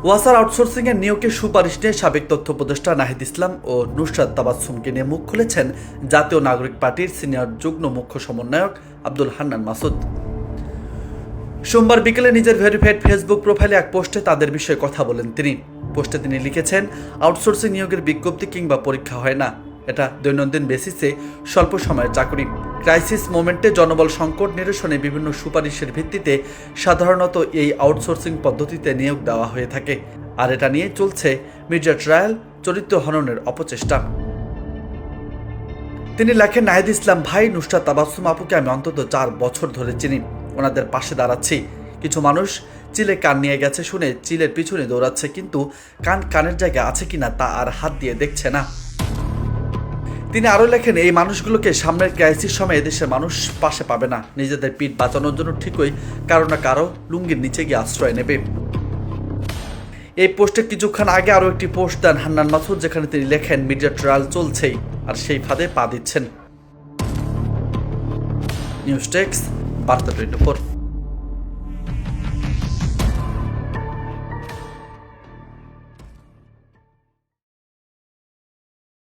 ওয়াসার আউটসোর্সিংয়ের নিয়োগের সুপারিশ নিয়ে সাবেক তথ্য উপদেষ্টা নাহিদ ইসলাম ও নুসরাত তাবাসসুমকে নিয়ে মুখ খুলেছেন জাতীয় নাগরিক পার্টির সিনিয়র যুগ্ম মুখ্য সমন্বয়ক আব্দুল হান্নান মাসুদ। সোমবার বিকেলে নিজের ভেরিফাইড ফেসবুক প্রোফাইলে এক পোস্টে তাদের বিষয়ে কথা বলেন তিনি। পোস্টে তিনি লিখেছেন, আউটসোর্সিং নিয়োগের বিজ্ঞপ্তি কিংবা পরীক্ষা হয় না, এটা দৈনন্দিন বেসিসে স্বল্প সময়ের চাকরি। ক্রাইসিস মোমেন্টে জনবল সংকট নিরসনে বিভিন্ন সুপারিশের ভিত্তিতে সাধারণত এই আউটসোর্সিং পদ্ধতিতে নিয়োগ দেওয়া হয়ে থাকে, আর এটা নিয়ে চলছে মিডিয়া ট্রায়াল, চরিত্র হননের অপচেষ্টা। তিনি লেখেন, নাহিদ ইসলাম ভাই, নুসরাত তাবাসসুম আপুকে আমি অন্তত 4 বছর ধরে চিনি, ওনাদের পাশে দাঁড়াচ্ছি। কিছু মানুষ চিলে কান নিয়ে গেছে শুনে চিলের পিছনে দৌড়াচ্ছে, কিন্তু কানের জায়গায় আছে কিনা তা আর হাত দিয়ে দেখছে না। তিনি আরও লেখেন, এই মানুষগুলোকে সামনের ক্রাইসিস সময় এদেশের মানুষ পাশে পাবে না, নিজেদের পিঠ বাঁচানোর জন্য ঠিকই কারো না কারো লুঙ্গির নিচে গিয়ে আশ্রয় নেবে। এই পোস্টে কিছুক্ষণ আগে আরও একটি পোস্ট দেন হান্নান মাসুদ, যেখানে তিনি লেখেন, মিডিয়া ট্রায়াল চলছেই, আর সেই ফাঁদে পা দিচ্ছেন। নিউজ ডেস্ক, বার্তা 24।